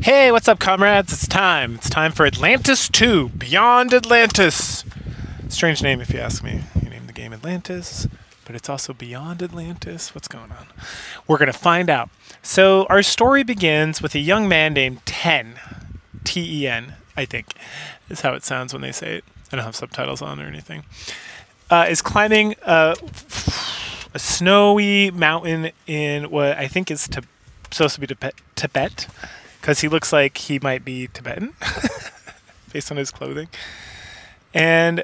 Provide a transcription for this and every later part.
Hey, what's up, comrades? It's time. It's time for Atlantis 2, Beyond Atlantis. Strange name, if you ask me. You named the game Atlantis, but it's also Beyond Atlantis. What's going on? We're going to find out. So our story begins with a young man named Ten. T-E-N, I think, is how it sounds when they say it. I don't have subtitles on or anything. Is climbing a snowy mountain in what I think is supposed to be Tibet. Because he looks like he might be Tibetan, based on his clothing. And,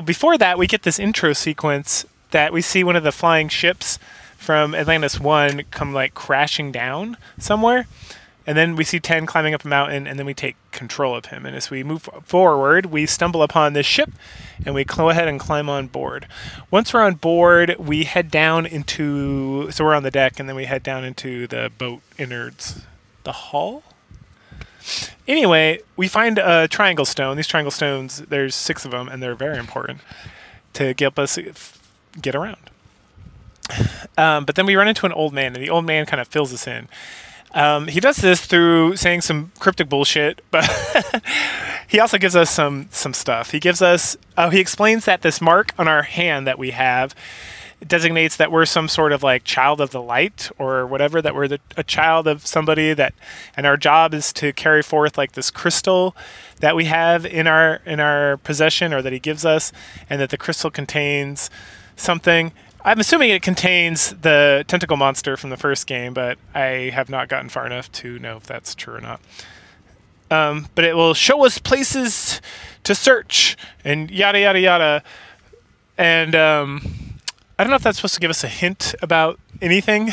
before that, we get this intro sequence that we see one of the flying ships from Atlantis 1 come, like, crashing down somewhere. And then we see Ten climbing up a mountain, and then we take control of him. And as we move forward, we stumble upon this ship, and we go ahead and climb on board. Once we're on board, we head down into... So we're on the deck, and then we head down into the boat innards. The hull? Anyway, we find a triangle stone. These triangle stones, there's 6 of them, and they're very important to help us get around. But then we run into an old man, and the old man kind of fills us in. He does this through saying some cryptic bullshit, but he also gives us some stuff. He gives us, he explains that this mark on our hand that we have designates that we're some sort of like child of the light or whatever, that we're a child of somebody, that, and our job is to carry forth like this crystal that we have in our possession, or that he gives us, and that the crystal contains something. I'm assuming it contains the tentacle monster from the first game, but I have not gotten far enough to know if that's true or not. But it will show us places to search and yada yada yada. And I don't know if that's supposed to give us a hint about anything,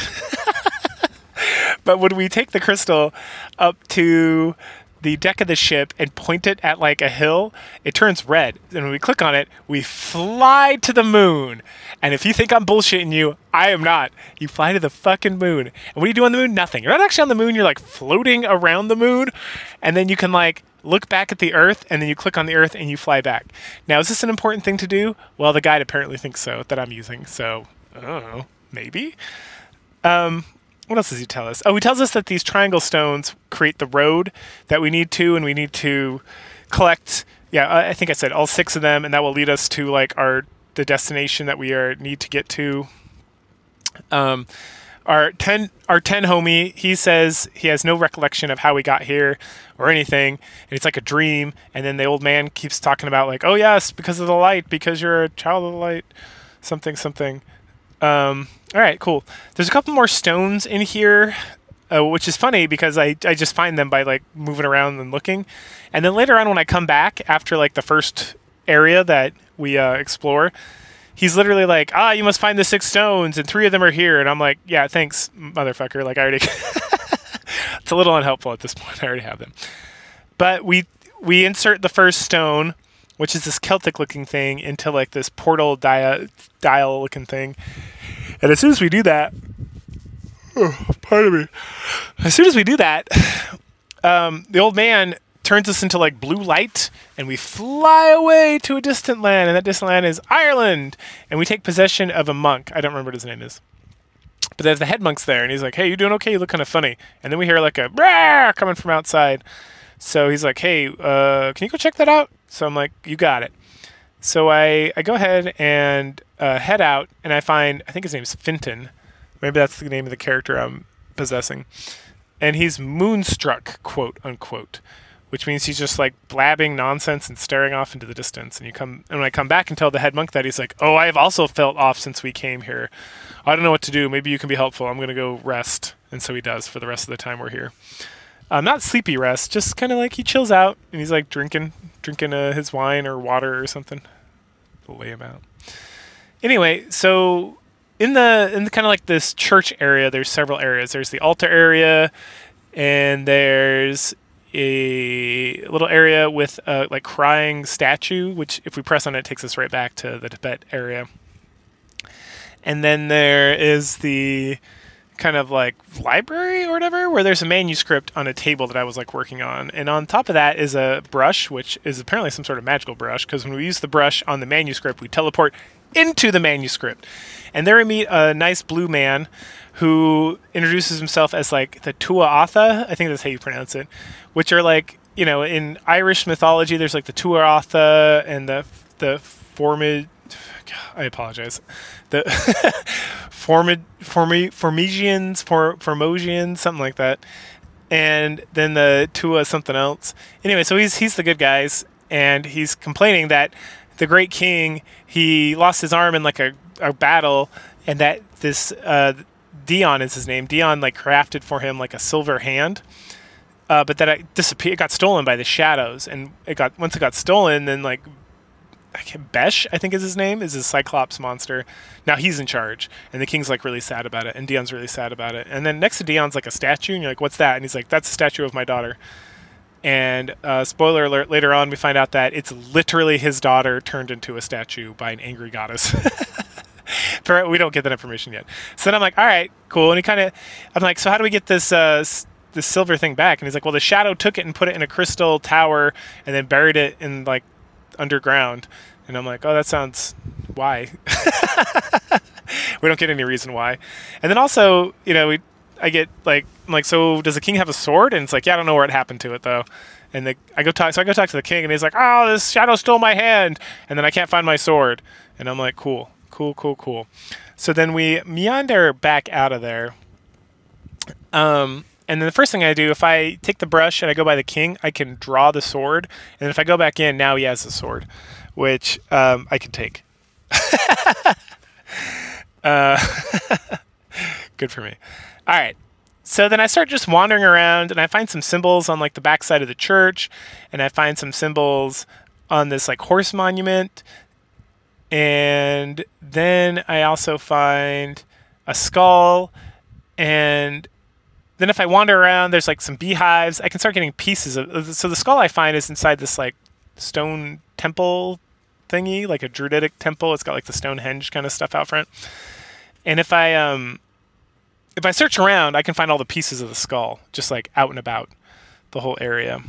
but when we take the crystal up to the deck of the ship and point it at like a hill, it turns red. And when we click on it, we fly to the moon. And if you think I'm bullshitting you, I am not. You fly to the fucking moon. And what do you do on the moon? Nothing. You're not actually on the moon. You're like floating around the moon. And then you can like look back at the Earth, and then you click on the Earth and you fly back. Now, is this an important thing to do? Well, the guide apparently thinks so, that I'm using. So, I don't know. Maybe? What else does he tell us? Oh, he tells us that these triangle stones create the road that we need to, and we need to collect, I think I said all 6 of them, and that will lead us to like the destination that we need to get to. Our 10 homie, he says he has no recollection of how we got here or anything, and it's like a dream. And then the old man keeps talking about like, oh yes, because of the light, because you're a child of the light, something. All right, cool. There's a couple more stones in here, which is funny because I just find them by like moving around and looking. And then later on when I come back after like the first area that we explore, he's literally like, you must find the 6 stones, and 3 of them are here. And I'm like, yeah, thanks, motherfucker. Like, I already... It's a little unhelpful at this point. I already have them. But we insert the first stone, which is this Celtic-looking thing, into, like, this portal dial-looking thing. And as soon as we do that... Oh, pardon me. As soon as we do that, the old man turns us into like blue light, and we fly away to a distant land, and that distant land is Ireland, and we take possession of a monk. I don't remember what his name is, but there's the head monk's there, and he's like, hey, you doing okay? You look kind of funny. And then we hear like a brah coming from outside. So he's like, hey, can you go check that out? So I'm like, you got it. So I go ahead and head out, and I think his name's Finton. Maybe that's the name of the character I'm possessing. And he's moonstruck, quote unquote, which means he's just like blabbing nonsense and staring off into the distance. And when I come back and tell the head monk that, he's like, oh, I have also felt off since we came here. I don't know what to do. Maybe you can be helpful. I'm going to go rest. And so he does for the rest of the time we're here. Not sleepy rest, just kind of like he chills out, and he's like drinking his wine or water or something. We'll lay him out. Anyway, so in the kind of like this church area, there's several areas. There's the altar area, and there's a little area with a like crying statue, which if we press on it takes us right back to the Tibet area. And then there is the kind of like library or whatever, where there's a manuscript on a table that I was like working on. And on top of that is a brush, which is apparently some sort of magical brush, because when we use the brush on the manuscript, we teleport into the manuscript. And there we meet a nice blue man who introduces himself as like the Tuatha. I think that's how you pronounce it, which are like, you know, in Irish mythology, there's like the Tuatha and the Formid. I apologize. The Formosians, something like that. And then the Tua something else. Anyway, so he's the good guys, and he's complaining that the great king, he lost his arm in like a battle, and that this Dion is his name. Dion like crafted for him like a silver hand, but that it disappeared. It got stolen by the shadows, and once it got stolen, then like Besh, I think is his name, is a Cyclops monster. Now he's in charge, and the king's like really sad about it, and Dion's really sad about it. And then next to Dion's like a statue, and you're like, what's that? And he's like, that's a statue of my daughter. And spoiler alert, later on we find out that it's literally his daughter turned into a statue by an angry goddess. We don't get that information yet. So then I'm like, all right, cool. And I'm like, so how do we get this this silver thing back? And he's like, well, the shadow took it and put it in a crystal tower and then buried it in like underground. And I'm like, oh, that sounds, why? We don't get any reason why. And then also, you know, I get like, I'm like, so does the king have a sword? And it's like, yeah, I don't know where it happened to it though. And I go talk to the king, and he's like, oh, this shadow stole my hand, and then I can't find my sword. And I'm like, cool. So then we meander back out of there. And then the first thing I do, if I take the brush and I go by the king, I can draw the sword. And then if I go back in, now he has the sword, which I can take. Good for me. All right. So then I start just wandering around, and I find some symbols on like the backside of the church, and I find some symbols on this like horse monument. And then I also find a skull, and then if I wander around, there's like some beehives. I can start getting pieces of. So the skull I find is inside this like stone temple thingy, like a druidic temple. It's got like the Stonehenge kind of stuff out front. And if I search around, I can find all the pieces of the skull, just like out and about the whole area.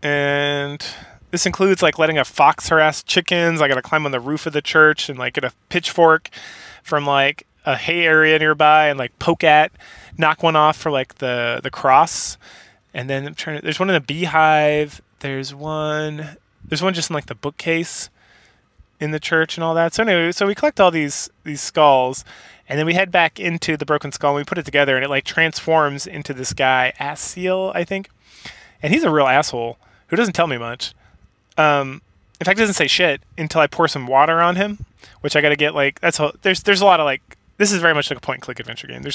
And this includes like letting a fox harass chickens. I got to climb on the roof of the church and like get a pitchfork from like a hay area nearby and like knock one off for like the cross. And then there's one in the beehive. There's one just in like the bookcase in the church and all that. So anyway, so we collect all these skulls, and then we head back into the broken skull, and we put it together, and it like transforms into this guy, Asiel, I think. And he's a real asshole who doesn't tell me much. In fact, he doesn't say shit until I pour some water on him, which I got to get like, there's a lot of like, this is very much like a point and click adventure game. I'm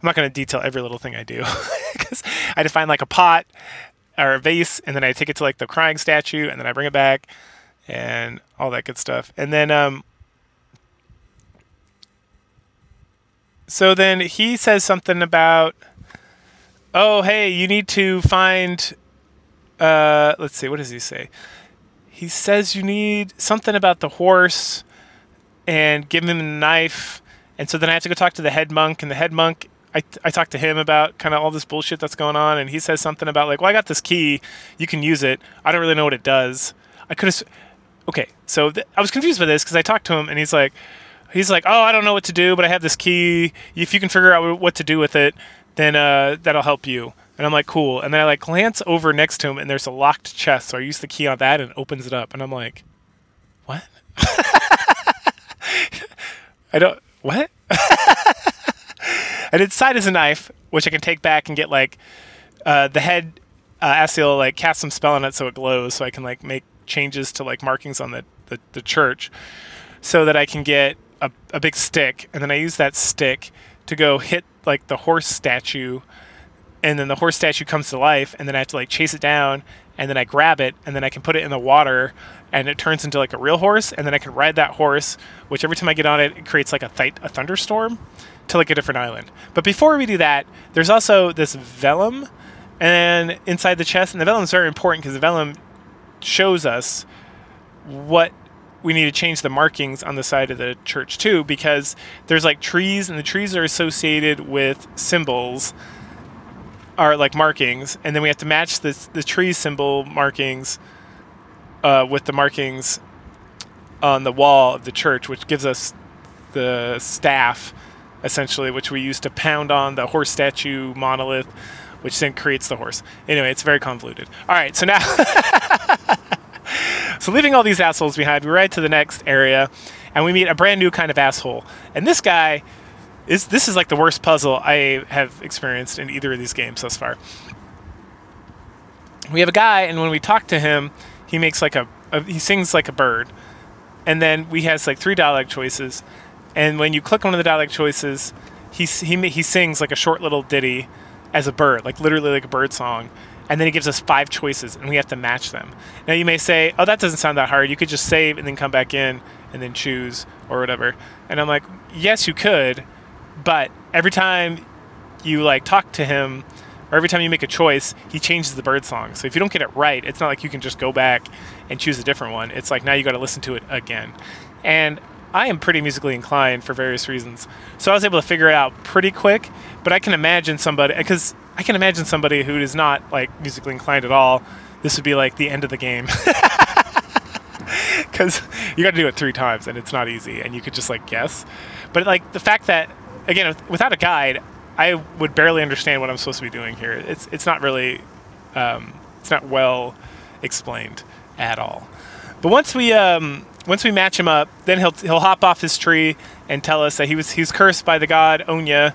not going to detail every little thing I do because I had to find like a pot or a vase, and then I take it to like the crying statue, and then I bring it back and all that good stuff. And then, so then he says something about, oh, hey, you need to find, let's see, what does he say? He says you need something about the horse and give him a knife. And so then I have to go talk to the head monk, and the head monk, I talk to him about kind of all this bullshit that's going on, and he says something about like, well, I got this key, you can use it. I don't really know what it does. Okay, so I was confused by this because I talked to him, and he's like, oh, I don't know what to do, but I have this key. If you can figure out what to do with it, then that'll help you. And I'm like, cool. And then I like glance over next to him, and there's a locked chest. So I use the key on that, and it opens it up. And I'm like, what? What? And inside is a knife, which I can take back and get like the head Asiel like cast some spell on it so it glows, so I can like make changes to like markings on the church, so that I can get a big stick, and then I use that stick to go hit like the horse statue, and then the horse statue comes to life, and then I have to like chase it down, and then I grab it, and then I can put it in the water, and it turns into like a real horse, and then I can ride that horse, which every time I get on it, it creates like a thunderstorm to like a different island. But before we do that, there's also this vellum and inside the chest, and the vellum is very important because the vellum shows us what we need to change the markings on the side of the church too, because there's like trees, and the trees are associated with symbols, are like markings, and then we have to match the tree symbol markings with the markings on the wall of the church, which gives us the staff, essentially, which we use to pound on the horse statue monolith, which then creates the horse. Anyway, it's very convoluted. All right, so now, so leaving all these assholes behind, we ride to the next area, and we meet a brand new kind of asshole. And this guy this is like the worst puzzle I have experienced in either of these games thus far. We have a guy, and when we talk to him, he makes like he sings like a bird, and then he has like 3 dialogue choices, and when you click one of the dialogue choices, he sings like a short little ditty as a bird, like literally like a bird song, and then he gives us 5 choices, and we have to match them. Now you may say, oh, that doesn't sound that hard. You could just save and then come back in and then choose or whatever. And I'm like, yes, you could, but every time you like talk to him, or every time you make a choice, he changes the bird song. So if you don't get it right, it's not like you can just go back and choose a different one. It's like now you got to listen to it again. And I am pretty musically inclined for various reasons, so I was able to figure it out pretty quick. But I can imagine somebody, who is not like musically inclined at all, this would be like the end of the game. Because you got to do it 3 times, and it's not easy, and you could just like guess. But like the fact that, again, without a guide, I would barely understand what I'm supposed to be doing here. It's not really, it's not well explained at all. But once we match him up, then he'll hop off his tree and tell us that he was cursed by the god Onya,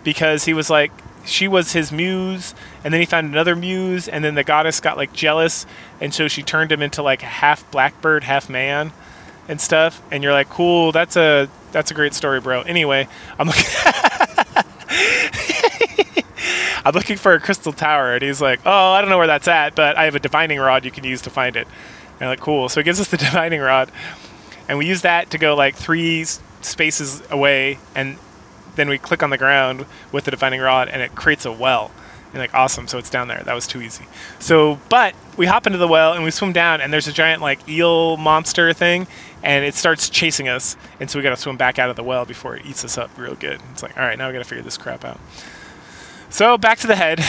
because he was like, she was his muse, and then he found another muse, and then the goddess got like jealous, and so she turned him into like half blackbird, half man, and stuff. And you're like, cool, that's a great story, bro. Anyway, I'm looking for a crystal tower, and he's like, oh, I don't know where that's at, but I have a divining rod you can use to find it. And I'm like, cool. So he gives us the divining rod, and we use that to go like 3 spaces away, and then we click on the ground with the divining rod, and it creates a well. And like, awesome, so it's down there. That was too easy. So, but we hop into the well, and we swim down, and there's a giant like eel monster thing, and it starts chasing us, and so we got to swim back out of the well before it eats us up real good. It's like, all right, now we got to figure this crap out. So back to the head.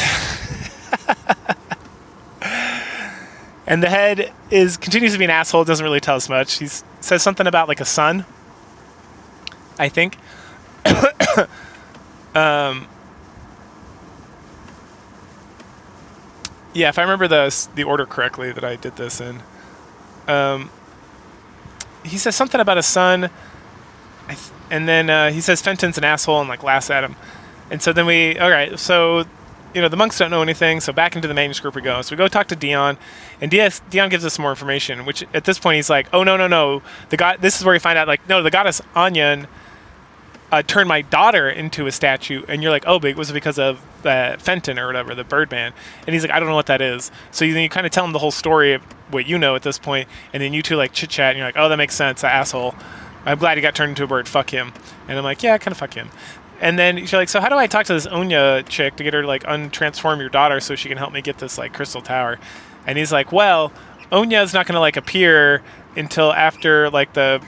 And the head continues to be an asshole. Doesn't really tell us much. He says something about like a sun, I think. Yeah, if I remember the order correctly that I did this in. He says something about a sun, and then he says Fenton's an asshole and like laughs at him. And so then alright, so the monks don't know anything, so back into the manuscript we go. So we go talk to Dion, and Dion gives us some more information, which at this point he's like, oh, no. This is where we find out, like, no, the goddess Anyan turned my daughter into a statue. And you're like, oh, but was it because of Fenton or whatever, the Birdman? And he's like, I don't know what that is. So then you kind of tell him the whole story of what you know at this point, and then you two like chit-chat, and you're like, oh, that makes sense, that asshole. I'm glad he got turned into a bird, fuck him. And I'm like, yeah, kind of fuck him. And then you're like, so how do I talk to this Onya chick to get her to like untransform your daughter so she can help me get this like crystal tower? And he's like, well, Onya's not gonna like appear until after like the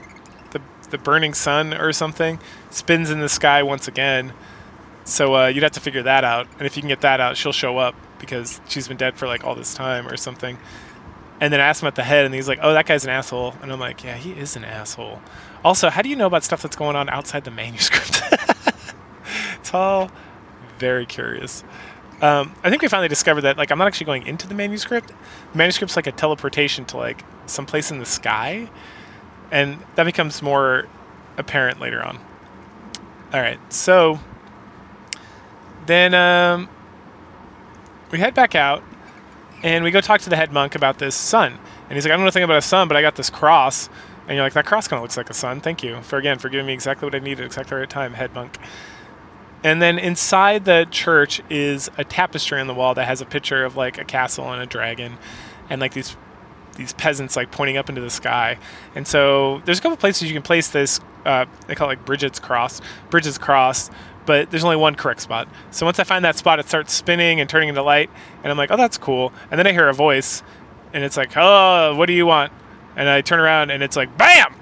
burning sun or something spins in the sky once again. So you'd have to figure that out. And if you can get that out, she'll show up because she's been dead for like all this time or something. And then I asked him at the head, and he's like, oh, that guy's an asshole. And I'm like, yeah, he is an asshole. Also, how do you know about stuff that's going on outside the manuscript? It's all very curious. I think we finally discovered that like I'm not actually going into the manuscript. The manuscript's like a teleportation to like someplace in the sky, and that becomes more apparent later on. All right, so then we head back out, and we go talk to the head monk about this sun. And he's like, I don't know anything about a sun, but I got this cross. And you're like, that cross kind of looks like a sun. Thank you for giving me exactly what I needed at exactly the right time, head monk. And then inside the church is a tapestry on the wall that has a picture of like a castle and a dragon, and like these peasants like pointing up into the sky. And so there's a couple places you can place this. They call it like Bridget's cross, but there's only one correct spot. So once I find that spot, it starts spinning and turning into light, and I'm like, oh, that's cool. And then I hear a voice, and it's like, oh, what do you want? And I turn around, and it's like, bam!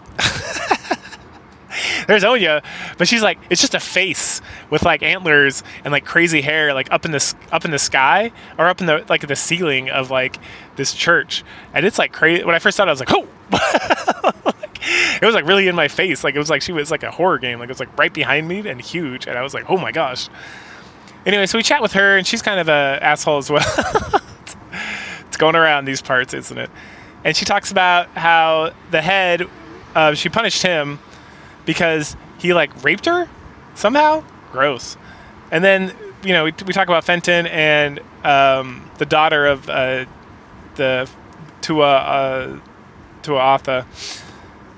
There's Onya, but she's like, it's just a face with like antlers and like crazy hair, like up in the sky, or up in the like the ceiling of like this church, and it's like crazy. When I first saw it, I was like, oh, like, It was like really in my face. Like it was like she was like a horror game. Like it was like right behind me and huge. And I was like, oh my gosh. Anyway, so we chat with her, and she's kind of a asshole as well. It's going around these parts, isn't it? And she talks about how the head, she punished him because he like raped her somehow. Gross. And then, you know, we talk about Fenton and the daughter of the Tuatha,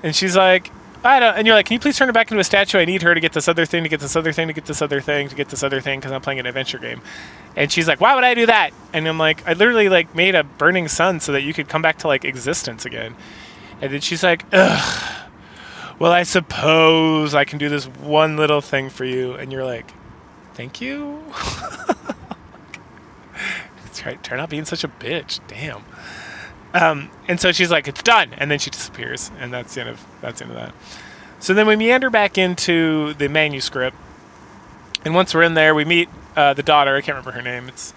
and she's like, I don't. And you're like, can you please turn her back into a statue? I need her to get this other thing, to get this other thing, to get this other thing, to get this other thing, because I'm playing an adventure game. And she's like, why would I do that? And I'm like, I literally like made a burning sun so that you could come back to like existence again. And then she's like, ugh. Well, I suppose I can do this one little thing for you. And you're like, thank you. Try not being such a bitch. Damn. And so she's like, it's done, and then she disappears, and that's the end of that. So then we meander back into the manuscript, and once we're in there, we meet the daughter. I can't remember her name. It's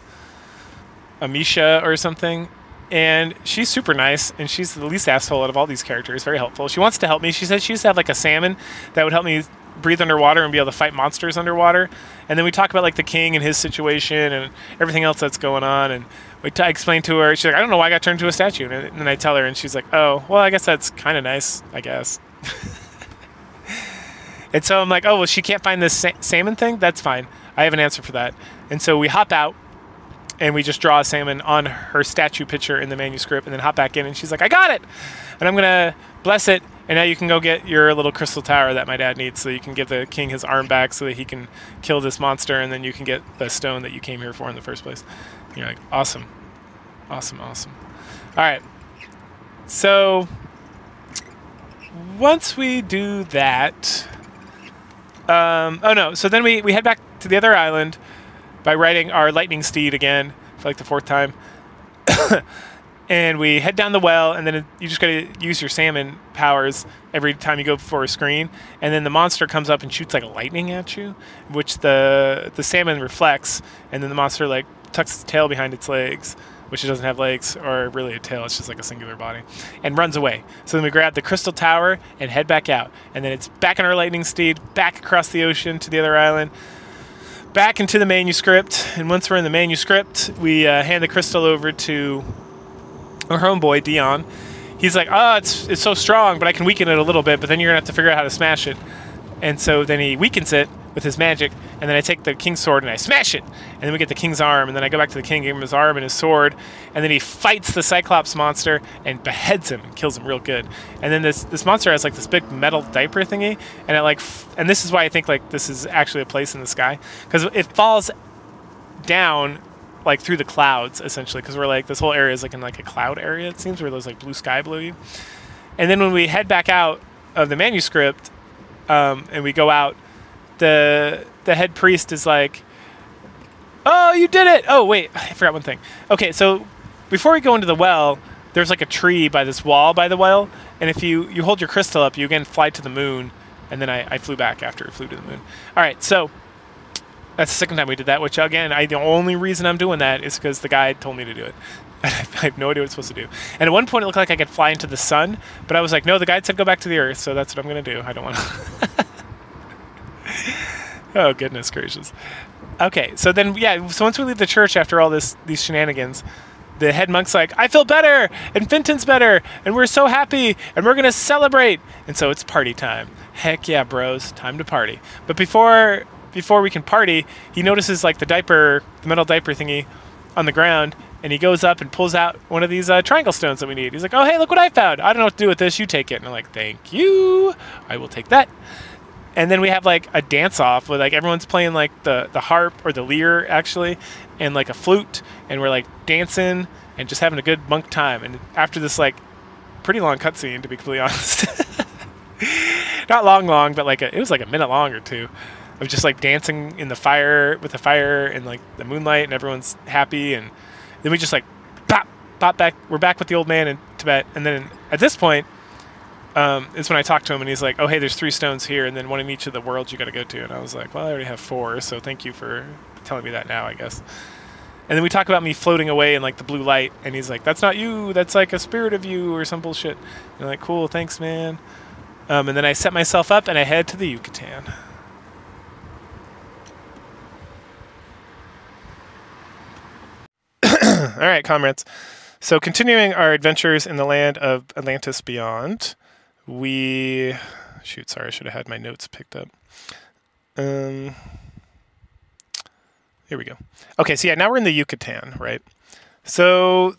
Amisha or something, and she's super nice, and she's the least asshole out of all these characters. Very helpful. She wants to help me. She said she used to have like a salmon that would help me breathe underwater and be able to fight monsters underwater. And then we talk about like the king and his situation and everything else that's going on, and I explain to her. She's like, I don't know why I got turned into a statue. And then I tell her, and she's like, oh, well, I guess that's kind of nice, I guess. And so I'm like, oh, well, she can't find this salmon thing? That's fine. I have an answer for that. And so we hop out, and we just draw a salmon on her statue picture in the manuscript, and then hop back in, and she's like, I got it! And I'm going to bless it, and now you can go get your little crystal tower that my dad needs, so you can give the king his arm back so that he can kill this monster, and then you can get the stone that you came here for in the first place. And you're like, awesome. Awesome, awesome. All right. So once we do that, oh no, so then we head back to the other island by riding our lightning steed again for like the 4th time. And we head down the well, and then you just got to use your salmon powers every time you go before a screen. And then the monster comes up and shoots like lightning at you, which the salmon reflects, and then the monster like tucks its tail behind its legs, which it doesn't have legs or really a tail, it's just like a singular body, and runs away. So then we grab the crystal tower and head back out. And then it's back on our lightning steed, back across the ocean to the other island, back into the manuscript. And once we're in the manuscript, we hand the crystal over to our homeboy, Dion. He's like, oh, it's so strong, but I can weaken it a little bit, but then you're going to have to figure out how to smash it. And so then he weakens it with his magic, and then I take the king's sword and I smash it, and then we get the king's arm, and then I go back to the king, give him his arm and his sword, and then he fights the Cyclops monster and beheads him and kills him real good. And then this monster has like this big metal diaper thingy, and it like, and this is why I think like this is actually a place in the sky, because it falls down like through the clouds essentially, because we're like, this whole area is like in like a cloud area, it seems, where there's like blue sky below you. And then when we head back out of the manuscript, and we go out, the head priest is like, oh, you did it! Oh, wait, I forgot one thing. Okay, so before we go into the well, there's like a tree by this wall by the well, and if you hold your crystal up, you again fly to the moon, and then I flew back after it flew to the moon. All right, so that's the second time we did that, which again, the only reason I'm doing that is because the guide told me to do it. I have no idea what it's supposed to do. And at one point it looked like I could fly into the sun, but I was like, no, the guide said go back to the earth, so that's what I'm going to do. I don't want to. Oh, goodness gracious. Okay, so then, yeah, so once we leave the church after all these shenanigans, the head monk's like, I feel better, and Fenton's better, and we're so happy, and we're going to celebrate. And so it's party time. Heck yeah, bros, time to party. But before we can party, he notices like the metal diaper thingy on the ground, and he goes up and pulls out one of these triangle stones that we need. He's like, oh, hey, look what I found. I don't know what to do with this. You take it. And I'm like, thank you. I will take that. And then we have like a dance off where like everyone's playing like the harp or the lyre actually, and like a flute, and we're like dancing and just having a good monk time. And after this like pretty long cutscene, to be completely honest, not long, but like it was like a minute long or two of just like dancing in the fire with the fire and like the moonlight, and everyone's happy. And then we just like pop back. We're back with the old man in Tibet, and then at this point. Is when I talked to him, and he's like, oh, hey, there's 3 stones here, and then one in each of the worlds you got to go to. And I was like, well, I already have 4, so thank you for telling me that now, I guess. And then we talk about me floating away in like the blue light, and he's like, that's not you, that's like a spirit of you or some bullshit. And I'm like, cool, thanks, man. And then I set myself up and I head to the Yucatan. All right, comrades. So continuing our adventures in the land of Atlantis beyond, we... Shoot, sorry, I should have had my notes picked up. Here we go. Okay, so yeah, now we're in the Yucatan, right? So,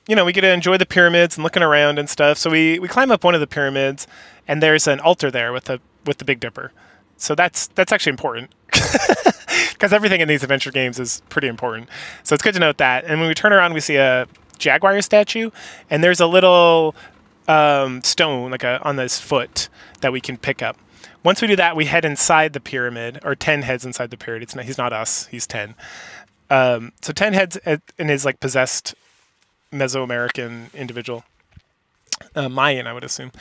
you know, we get to enjoy the pyramids and looking around and stuff. So we climb up one of the pyramids, and there's an altar there with the Big Dipper. So that's actually important. Because everything in these adventure games is pretty important. So it's good to note that. And when we turn around, we see a jaguar statue, and there's a little stone like on this foot that we can pick up. Once we do that, we head inside the pyramid, or 10 heads inside the pyramid. He's not us, he's 10. So 10 heads in his like possessed Mesoamerican individual. Mayan, I would assume.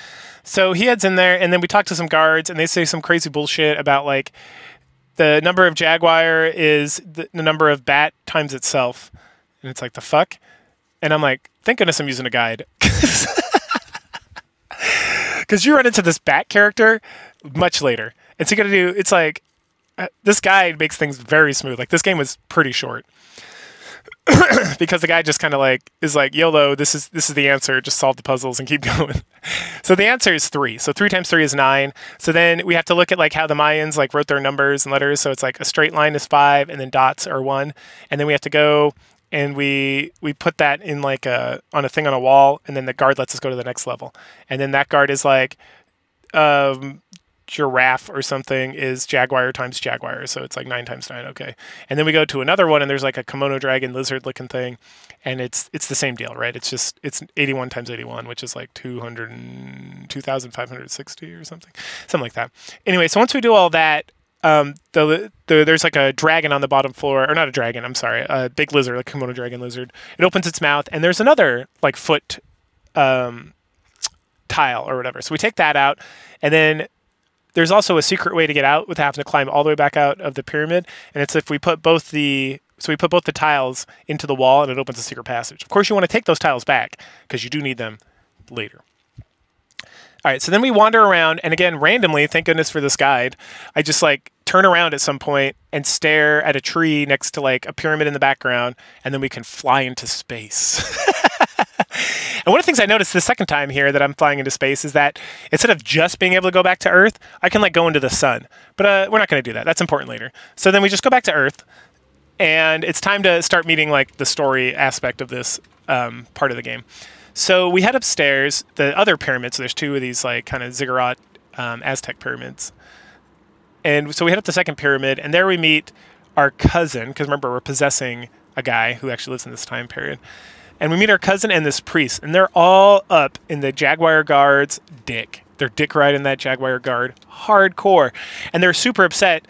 So he heads in there, and then we talk to some guards, and they say some crazy bullshit about like the number of jaguar is the number of bat times itself. And it's like, the fuck? And I'm like, thank goodness I'm using a guide. Because you run into this bat character much later. And so you got to do, it's like, this guide makes things very smooth. Like, this game was pretty short. Because the guy just kind of like, is like, YOLO, this is the answer. Just solve the puzzles and keep going. So the answer is 3. So 3 times 3 is 9. So then we have to look at like how the Mayans like wrote their numbers and letters. So it's like a straight line is 5, and then dots are 1. And then we have to go and we put that in like on a thing on a wall, and then the guard lets us go to the next level. And then that guard is like giraffe or something is jaguar times jaguar, so it's like 9 times 9. Okay. And then we go to another one, and there's like a kimono dragon lizard looking thing, and it's the same deal, right? It's 81 times 81, which is like 2,560 or something like that. Anyway, so once we do all that, there's like a dragon on the bottom floor, or not a dragon, I'm sorry, a big lizard, like a kimono dragon lizard. It opens its mouth, and there's another like foot tile or whatever. So we take that out, and then there's also a secret way to get out without having to climb all the way back out of the pyramid. And it's if we put both the tiles into the wall, and it opens a secret passage. Of course, you want to take those tiles back because you do need them later. All right, so then we wander around, and again, randomly, thank goodness for this guide, I just like turn around at some point and stare at a tree next to like a pyramid in the background, and then we can fly into space. And one of the things I noticed the second time here that I'm flying into space is that instead of just being able to go back to Earth, I can like go into the sun. But we're not going to do that. That's important later. So then we just go back to Earth, and it's time to start meeting like the story aspect of this part of the game. So we head upstairs, the other pyramids. So there's 2 of these like kind of ziggurat Aztec pyramids. And so we head up the second pyramid, and there we meet our cousin, because remember, we're possessing a guy who actually lives in this time period. And we meet our cousin and this priest, and they're all up in the Jaguar Guard's dick. They're dick riding that Jaguar Guard hardcore. And they're super upset,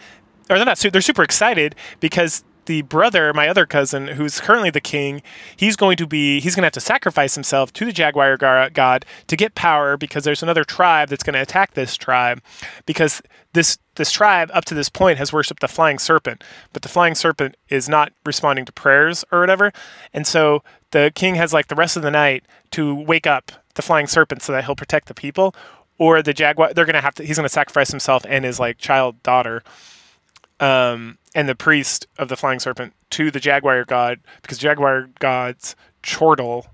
or they're not, they're super excited because the brother, my other cousin, who's currently the king, he's going to have to sacrifice himself to the Jaguar God to get power, because there's another tribe that's going to attack this tribe, because this tribe up to this point has worshipped the flying serpent, but the flying serpent is not responding to prayers or whatever. And so the king has like the rest of the night to wake up the flying serpent so that he'll protect the people, or the jaguar, he's going to sacrifice himself and his like child daughter, and the priest of the flying serpent to the Jaguar God, because Jaguar God's chortle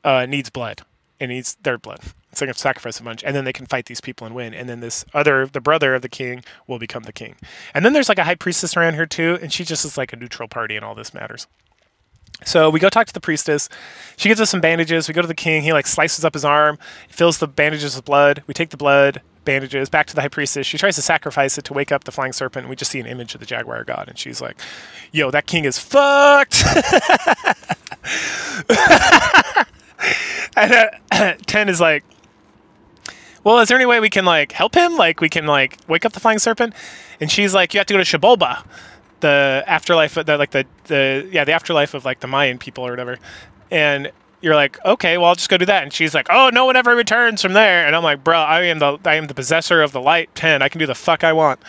needs blood, and needs their blood. So they have to sacrifice a bunch, and then they can fight these people and win. And then the brother of the king will become the king. And then there's like a high priestess around here too, and she just is like a neutral party in all this matters. So we go talk to the priestess. She gives us some bandages. We go to the king. He like slices up his arm, fills the bandages with blood. We take the blood, bandages, back to the high priestess. She tries to sacrifice it to wake up the flying serpent, and we just see an image of the Jaguar God, and she's like, yo, that king is fucked. And 10 is like, well, is there any way we can like help him? Like we can like wake up the flying serpent? And she's like, you have to go to Xibalba, the afterlife, the afterlife of like the Mayan people or whatever. And you're like, okay, well, I'll just go do that. And she's like, oh, no one ever returns from there. And I'm like, bro, I am the possessor of the light 10. I can do the fuck I want.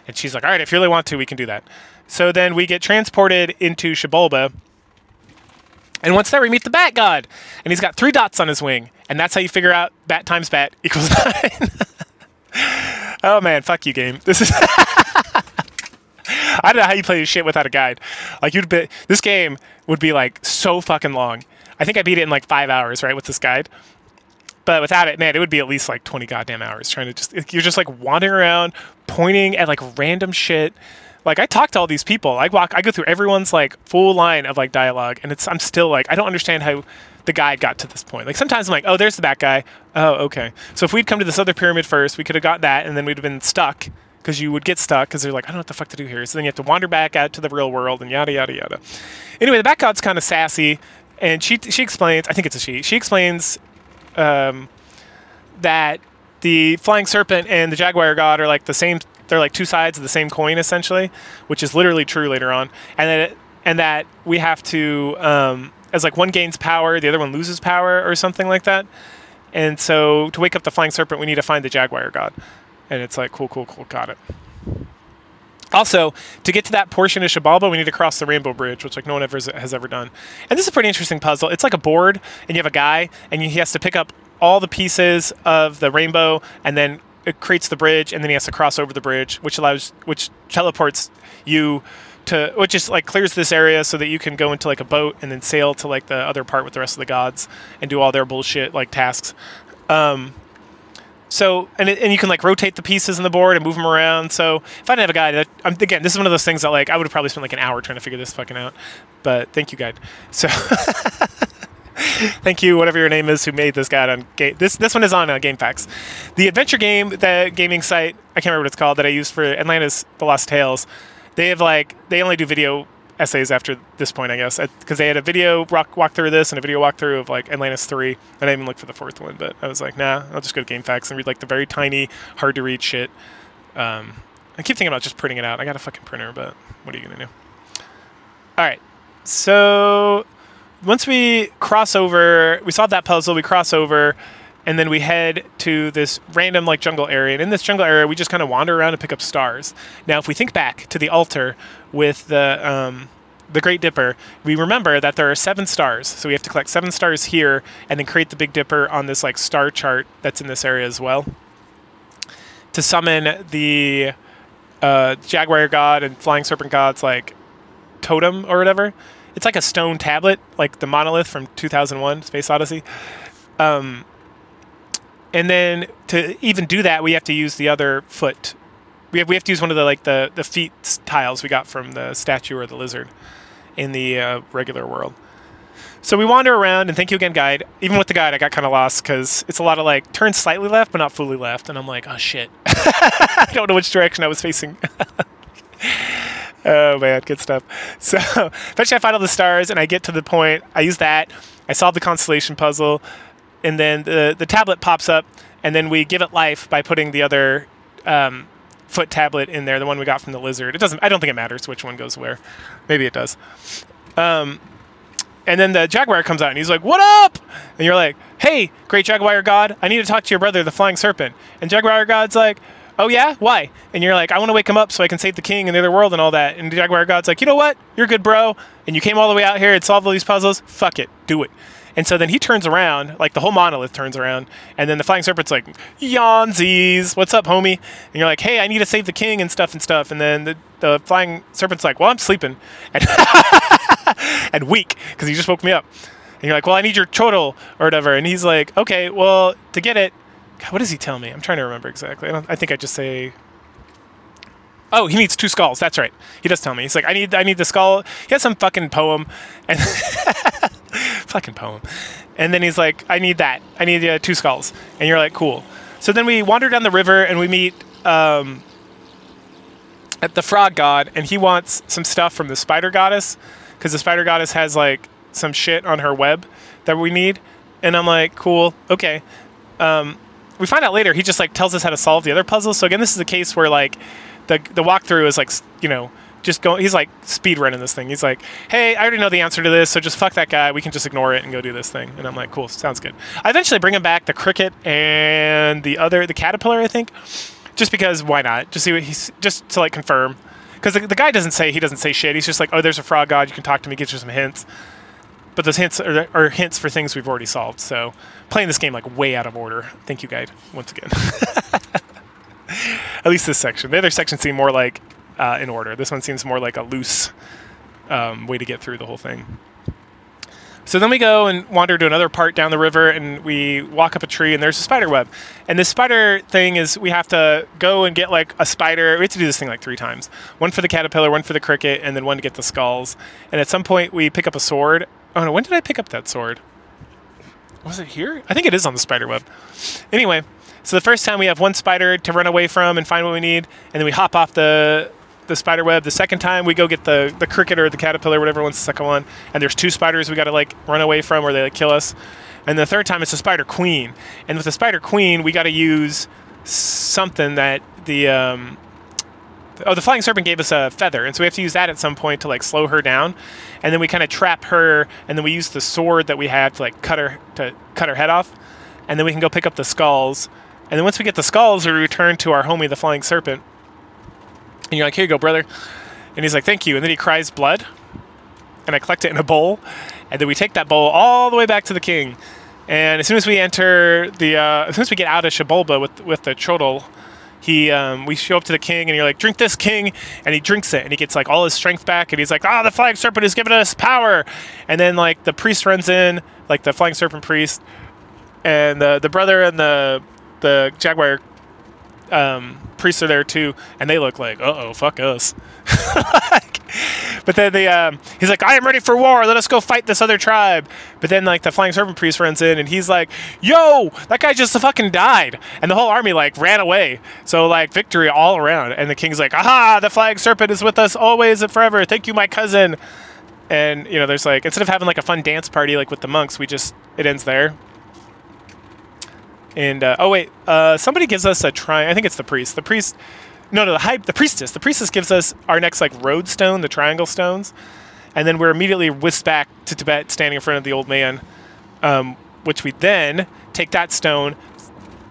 And she's like, all right, if you really want to, we can do that. So then we get transported into Xibalba, And once there, we meet the Bat God, and he's got 3 dots on his wing, and that's how you figure out bat times bat equals 9. Oh man, fuck you, game. This is I don't know how you play this shit without a guide. Like this game would be like so fucking long. I think I beat it in like 5 hours, right, with this guide. But without it, man, it would be at least like 20 goddamn hours trying to you're just like wandering around, pointing at like random shit. Like I talk to all these people. I go through everyone's like full line of like dialogue, and I'm still like, I don't understand how the guide got to this point. Like sometimes I'm like, oh, there's the Bat guy. Oh, okay. So if we'd come to this other pyramid first, we could have got that, and then we'd have been stuck, because you would get stuck because they're like, I don't know what the fuck to do here. So then you have to wander back out to the real world and yada yada yada. Anyway, the Bat God's kind of sassy, and she explains. I think it's a she. She explains that the Flying Serpent and the Jaguar God are like the same. They're like 2 sides of the same coin, essentially, which is literally true later on, and that we have to, as like one gains power, the other one loses power, or something like that. And so to wake up the Flying Serpent, we need to find the Jaguar God, and it's like cool, got it. Also, to get to that portion of Xibalba, we need to cross the Rainbow Bridge, which like no one ever has ever done. And this is a pretty interesting puzzle. It's like a board, and you have a guy, and he has to pick up all the pieces of the rainbow, and then it creates the bridge, and then he has to cross over the bridge, which teleports you to, which is like clears this area so that you can go into like a boat and then sail to like the other part with the rest of the gods and do all their bullshit like tasks. So and you can like rotate the pieces in the board and move them around. So if I didn't have a guide, again, this is one of those things that like I would have probably spent like an hour trying to figure this fucking out. But thank you, guide. So. Thank you, whatever your name is, who made this guide on game. This one is on GameFAQs. The adventure game, the gaming site, I can't remember what it's called, that I used for Atlantis: The Lost Tales. They have they only do video essays after this point, I guess, because they had a video walkthrough of this and a video walkthrough of like Atlantis 3. I didn't even look for the 4th one, but I was like, nah, I'll just go to GameFAQs and read like the very tiny, hard to read shit. I keep thinking about just printing it out. I got a fucking printer, but what are you gonna do? All right, so. Once we cross over, we solve that puzzle, we cross over, and then we head to this random like jungle area. And in this jungle area, we just kind of wander around and pick up stars. Now, if we think back to the altar with the Great Dipper, we remember that there are 7 stars. So we have to collect 7 stars here and then create the Big Dipper on this like star chart that's in this area as well, to summon the Jaguar God and Flying Serpent God's like totem or whatever. It's like a stone tablet, like the monolith from 2001, Space Odyssey. And then to even do that, we have to use the other foot. We have to use one of the feet tiles we got from the statue or the lizard in the regular world. So we wander around, and thank you again, guide. Even with the guide, I got kind of lost because it's a lot of like turn slightly left, but not fully left. And I'm like, oh shit, I don't know which direction I was facing. Oh man, good stuff. So eventually I find all the stars and I get to the point, I use that, I solve the constellation puzzle, and then the tablet pops up, and then we give it life by putting the other foot tablet in there, the one we got from the lizard. I don't think it matters which one goes where. Maybe it does. And then the Jaguar comes out and he's like, what up? And you're like, hey, great Jaguar God, I need to talk to your brother, the Flying Serpent. And Jaguar God's like, oh yeah? Why? And you're like, I want to wake him up so I can save the king and the other world and all that. And the Jaguar God's like, you know what? You're good, bro. And you came all the way out here and solved all these puzzles. Fuck it. Do it. And so then he turns around, like the whole monolith turns around, and then the Flying Serpent's like, Yonzies, what's up, homie? And you're like, hey, I need to save the king and stuff. And then the Flying Serpent's like, well, I'm sleeping. And, and weak, because he just woke me up. And you're like, well, I need your chortle or whatever. And he's like, okay, well, to get it, God, what does he tell me? I'm trying to remember exactly. I think I just say, oh, he needs 2 skulls. That's right. He does tell me. He's like, I need the skull. He has some fucking poem. And fucking poem. And then he's like, I need that. I need 2 skulls. And you're like, cool. So then we wander down the river and we meet at the frog god, and he wants some stuff from the spider goddess, because the spider goddess has like some shit on her web that we need. And I'm like, cool, okay. We find out later he just like tells us how to solve the other puzzles. So again, this is a case where like the walkthrough is like, you know, just going, he's like speed running this thing. He's like, hey, I already know the answer to this, so just fuck that guy. We can just ignore it and go do this thing. And I'm like, cool, sounds good. I eventually bring him back the cricket and the caterpillar, I think, just because why not? Just see what just to like confirm. Because the guy doesn't say shit. He's just like, oh, there's a frog god. You can talk to me, get you some hints. but those hints are hints for things we've already solved. So playing this game like way out of order. Thank you, guide, once again. At least this section. The other sections seem more like in order. This one seems more like a loose way to get through the whole thing. So then we go and wander to another part down the river, and we walk up a tree, and there's a spider web. And this spider thing is we have to go and get like a spider. We have to do this thing like 3 times. One for the caterpillar, one for the cricket, and then one to get the skulls. And at some point we pick up a sword. Oh no, when did I pick up that sword? Was it here? I think it is on the spider web. Anyway, so the first time we have one spider to run away from and find what we need, and then we hop off the spider web. The second time we go get the cricket or the caterpillar, whatever one's the second one, and there's 2 spiders we got to like run away from or they like kill us. And the third time it's a spider queen. And with the spider queen, we got to use something that the flying serpent gave us a feather, and so we have to use that at some point to like slow her down. And then we kind of trap her, and then we use the sword that we have to like cut her head off. And then we can go pick up the skulls. And then once we get the skulls, we return to our homie, the flying serpent. And you're like, here you go, brother. And he's like, thank you. And then he cries blood. And I collect it in a bowl. And then we take that bowl all the way back to the king. And as soon as we enter as soon as we get out of Shabolba with the chortle, we show up to the king, and you're like, drink this, king. And he drinks it, and he gets like all his strength back. And he's like, the flying serpent has given us power. And then like the priest runs in, like the flying serpent priest. And the brother and the jaguar priests are there too, and they look like, uh-oh, fuck us. But then he's like, I am ready for war, let us go fight this other tribe. But then like the flying serpent priest runs in, and he's like, yo, that guy just fucking died. And the whole army like ran away. So like victory all around. And the king's like, aha, the flying serpent is with us always and forever. Thank you, my cousin. And you know, there's like, instead of having like a fun dance party like with the monks, it ends there. And oh wait, somebody gives us a try. I think it's the priest. The priest, no, the priestess. The priestess gives us our next like road stone, the triangle stones, and then we're immediately whisked back to Tibet, standing in front of the old man, which we then take that stone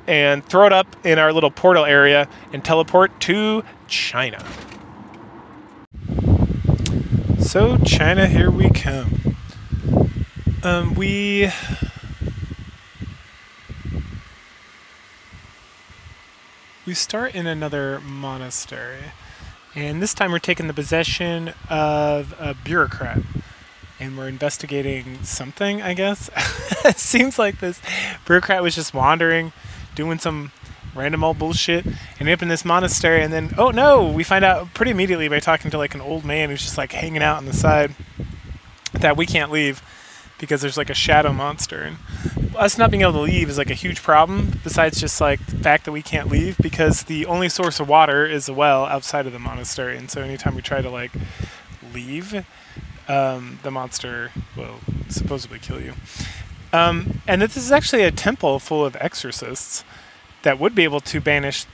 and throw it up in our little portal area and teleport to China. So China, here we come. We start in another monastery, and this time we're taking the possession of a bureaucrat, and we're investigating something, I guess. It seems like this bureaucrat was just wandering, doing some random old bullshit, and ended up in this monastery, and then, oh no, we find out pretty immediately by talking to like an old man who's just like hanging out on the side that we can't leave because there's like a shadow monster. And us not being able to leave is like a huge problem, besides just like the fact that we can't leave because the only source of water is a well outside of the monastery. And so anytime we try to like leave, the monster will supposedly kill you. And this is actually a temple full of exorcists that would be able to banish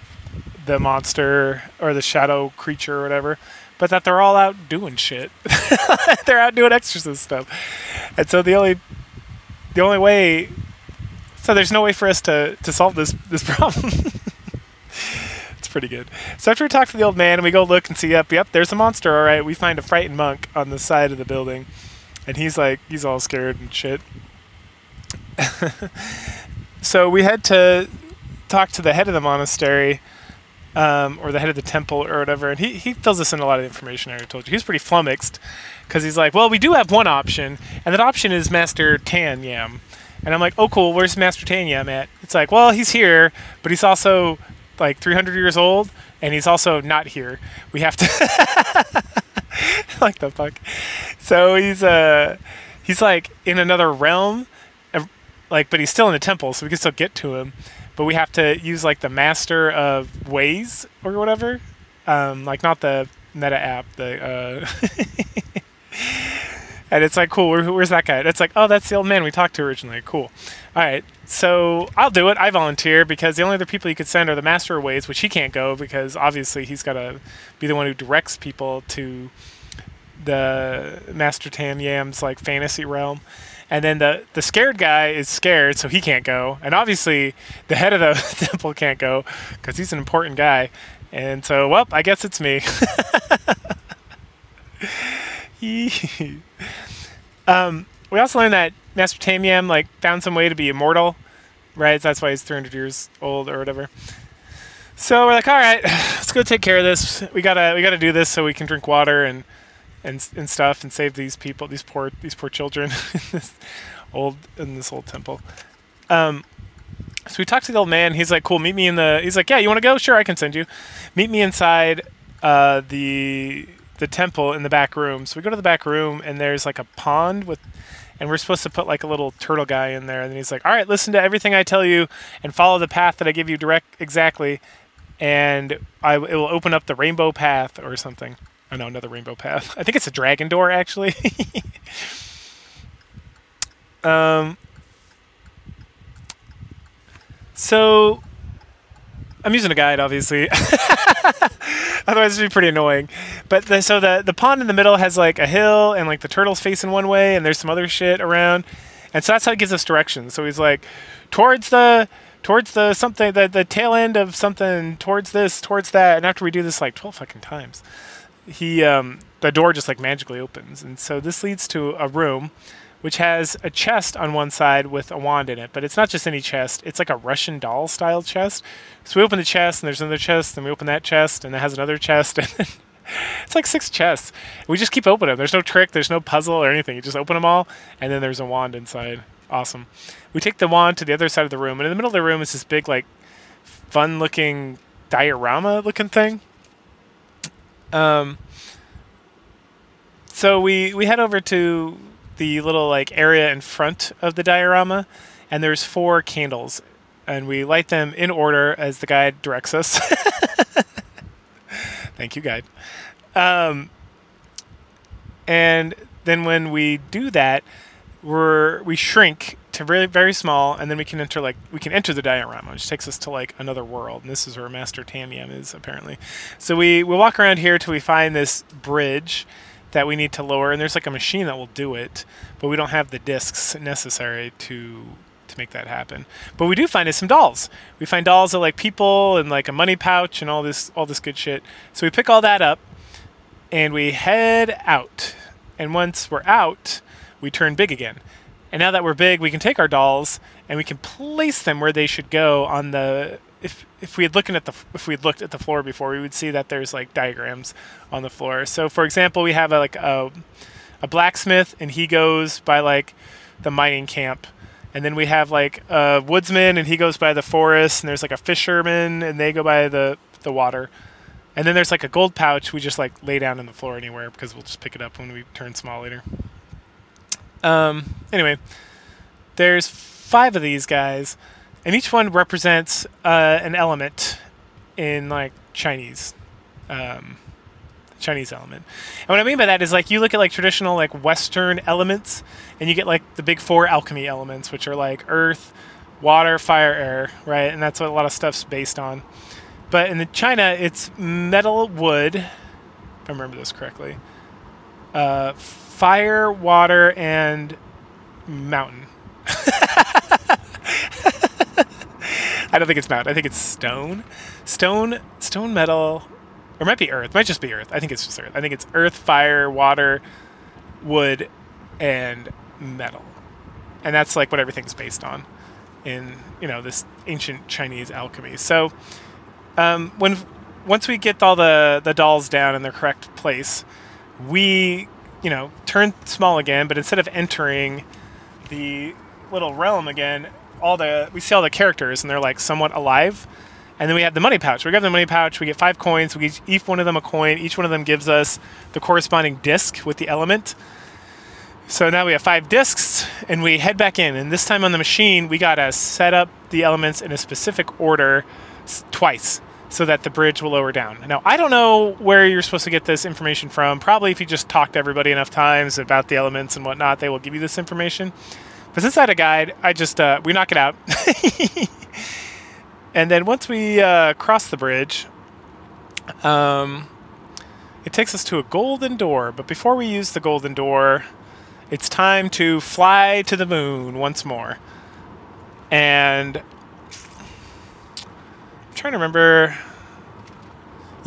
the monster or the shadow creature or whatever, but that they're all out doing shit. They're out doing exorcist stuff. And so the only way, so there's no way for us to solve this problem. It's pretty good. So after we talk to the old man and we go look and see, yep, there's a monster, all right. We find a frightened monk on the side of the building, and he's all scared and shit. So we had to talk to the head of the monastery, or the head of the temple or whatever, and he fills us in a lot of information I already told you. He's pretty flummoxed because he's like, well, we do have one option, and that option is Master Tan Yam. And I'm like, oh cool, where's Master Tan Yam at? It's like, well, he's here, but he's also like 300 years old, and he's also not here. We have to like the fuck. So he's like in another realm, like, but he's still in the temple, so we can still get to him. But we have to use like the Master of Ways or whatever, like not the Meta app, and it's like, cool, where's that guy? And it's like, oh, that's the old man we talked to originally. Cool. All right, so I'll do it. I volunteer because the only other people you could send are the Master of Ways, which he can't go because obviously he's got to be the one who directs people to the Master Tan Yam's like fantasy realm. And then the scared guy is scared, so he can't go. And obviously, the head of the temple can't go because he's an important guy. And so, well, I guess it's me. we also learned that Master Tamiam like found some way to be immortal, right? That's why he's 300 years old or whatever. So we're like, all right, let's go take care of this. We gotta do this so we can drink water and stuff and save these people, these poor children in this old temple. So we talked to the old man. He's like, cool, meet me in the. He's like, yeah, you want to go? Sure, I can send you. Meet me inside the temple in the back room. So we go to the back room, and there's like a pond and we're supposed to put like a little turtle guy in there. And he's like, all right, listen to everything I tell you and follow the path that I give you exactly, and it will open up the rainbow path or something. Oh no, another rainbow path. I think it's a dragon door actually. So I'm using a guide, obviously. Otherwise, it'd be pretty annoying. But so the pond in the middle has like a hill, and like the turtle's facing one way, and there's some other shit around, and so that's how he gives us directions. So he's like, towards the something, the tail end of something, towards this, towards that. And after we do this like 12 fucking times, the door just like magically opens, and so this leads to a room which has a chest on one side with a wand in it. But it's not just any chest. It's like a Russian doll style chest. So we open the chest, and there's another chest, and we open that chest, and it has another chest. And it's like 6 chests. We just keep opening them. There's no trick. There's no puzzle or anything. You just open them all, and then there's a wand inside. Awesome. We take the wand to the other side of the room, and in the middle of the room is this big, like, fun-looking diorama-looking thing. So we head over to the little like area in front of the diorama, and there's 4 candles, and we light them in order as the guide directs us. Thank you, guide. And then when we do that, we shrink to very, very small, and then we can enter the diorama, which takes us to like another world. And this is where Master Tamiam is apparently. So we walk around here till we find this bridge that we need to lower, and there's like a machine that will do it, but we don't have the discs necessary to make that happen. But we do find some dolls. We find dolls of like people and like a money pouch and all this good shit. So we pick all that up and we head out. And once we're out, we turn big again. And now that we're big, we can take our dolls and we can place them where they should go on the. If we had looked at the floor before, we would see that there's like diagrams on the floor. So for example, we have a blacksmith, and he goes by like the mining camp, and then we have like a woodsman, and he goes by the forest, and there's like a fisherman, and they go by the water, and then there's like a gold pouch we just like lay down on the floor anywhere because we'll just pick it up when we turn small later. Anyway, there's 5 of these guys. And each one represents an element in like Chinese element. And what I mean by that is like you look at like traditional like Western elements, and you get like the big 4 alchemy elements, which are like earth, water, fire, air, right? And that's what a lot of stuff's based on. But in China, it's metal, wood, if I remember this correctly, fire, water, and mountain. I don't think it's mountain. I think it's stone. Stone, metal, or it might be earth. It might just be earth. I think it's just earth. I think it's earth, fire, water, wood, and metal. And that's like what everything's based on in, this ancient Chinese alchemy. So once we get all the dolls down in their correct place, we, turn small again, but instead of entering the little realm again, we see all the characters, and they're like somewhat alive. And then we have the money pouch. We grab the money pouch. We get 5 coins. We give each one of them a coin. Each one of them gives us the corresponding disc with the element. So now we have 5 discs, and we head back in. And this time on the machine, we gotta set up the elements in a specific order twice so that the bridge will lower down. Now, I don't know where you're supposed to get this information from. Probably if you just talk to everybody enough times about the elements and whatnot, they will give you this information. But since I had a guide, we knock it out. And then once we cross the bridge, it takes us to a golden door. But before we use the golden door, it's time to fly to the moon once more. And I'm trying to remember.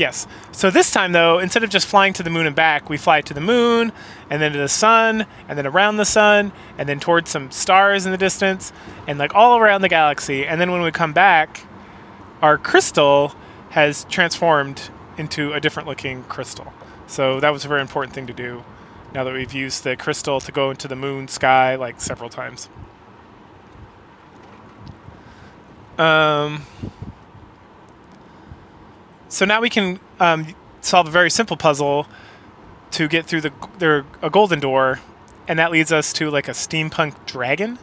Yes. So this time, though, instead of just flying to the moon and back, we fly to the moon, and then to the sun, and then around the sun, and then towards some stars in the distance, and like all around the galaxy. And then when we come back, our crystal has transformed into a different looking crystal. So that was a very important thing to do now that we've used the crystal to go into the moon sky like several times. So now we can solve a very simple puzzle to get through a golden door, and that leads us to like a steampunk dragon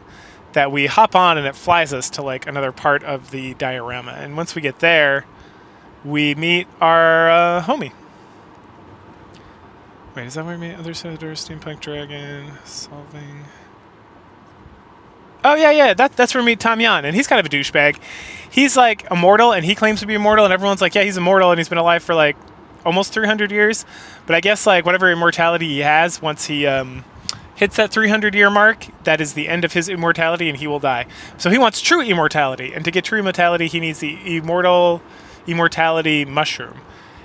that we hop on, and it flies us to like another part of the diorama. And once we get there, we meet our homie. Wait, is that where we meet? Other side of the door, steampunk dragon, solving... Oh, yeah, that's where we meet Tom Yan, and he's kind of a douchebag. He's, like, immortal, and he claims to be immortal, and everyone's like, yeah, he's immortal, and he's been alive for, like, almost 300 years. But I guess, like, whatever immortality he has, once he hits that 300-year mark, that is the end of his immortality, and he will die. So he wants true immortality, and to get true immortality, he needs the immortality mushroom.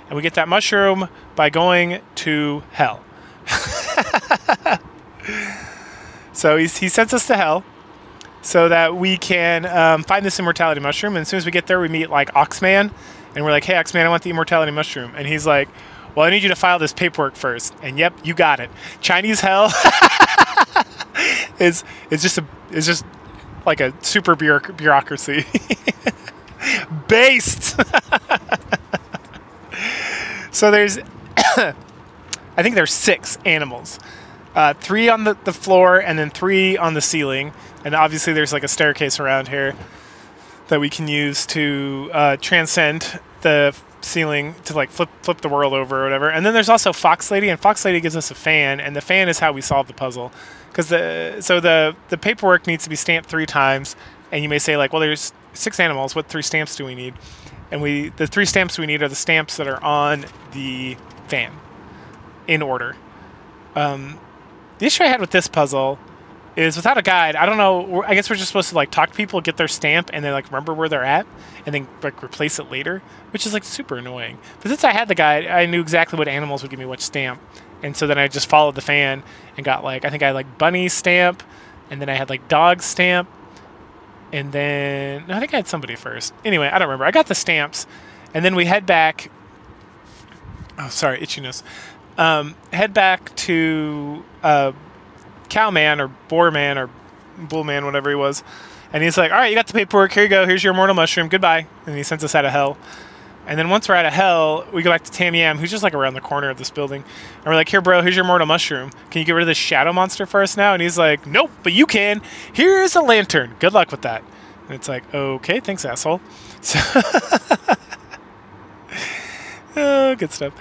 And we get that mushroom by going to hell. So he sends us to hell so that we can find this immortality mushroom. And as soon as we get there, we meet like Oxman, and we're like, hey, Oxman, I want the immortality mushroom. And he's like, well, I need you to file this paperwork first. And yep, you got it. Chinese hell is just like a super bureaucracy. Based. So there's, I think there's 6 animals. 3 on the floor and then 3 on the ceiling. And obviously there's like a staircase around here that we can use to transcend the ceiling to like flip the world over or whatever. And then there's also Fox Lady, and Fox Lady gives us a fan, and the fan is how we solve the puzzle. Because the paperwork needs to be stamped 3 times, and you may say like, well, there's 6 animals. What 3 stamps do we need? And the 3 stamps we need are the stamps that are on the fan, in order. The issue I had with this puzzle is without a guide, I don't know, I guess we're just supposed to like talk to people, get their stamp, and then like remember where they're at, and then like replace it later, which is like super annoying. But since I had the guide, I knew exactly what animals would give me which stamp. And so then I just followed the fan and got like, I think I had like bunny stamp, and then I had like dog stamp, and then, no, I think I had somebody first. Anyway, I don't remember. I got the stamps, and then we head back. Oh, sorry, itchiness. Head back to Cowman or Boarman or Bullman, whatever he was. And he's like, all right, you got the paperwork. Here you go. Here's your immortal mushroom. Goodbye. And he sends us out of hell. And then once we're out of hell, we go back to Tam Yam, who's just like around the corner of this building. And we're like, here, bro, here's your immortal mushroom. Can you get rid of this shadow monster for us now? And he's like, nope, but you can. Here's a lantern. Good luck with that. And it's like, okay, thanks, asshole. So oh, good stuff.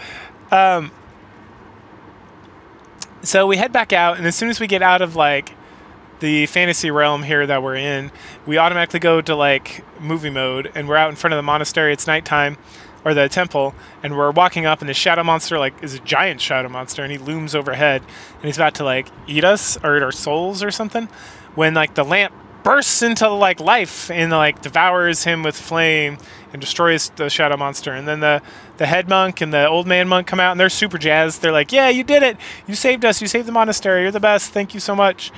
So we head back out, and as soon as we get out of like the fantasy realm here that we're in, we automatically go to like movie mode, and we're out in front of the monastery. It's nighttime, or the temple, and we're walking up, and the shadow monster like is a giant shadow monster, and he looms overhead, and he's about to like eat us or eat our souls or something, when like the lamp bursts into like life and like devours him with flame and destroys the shadow monster. And then the head monk and the old man monk come out, and they're super jazzed. They're like, yeah, you did it. You saved us. You saved the monastery. You're the best. Thank you so much.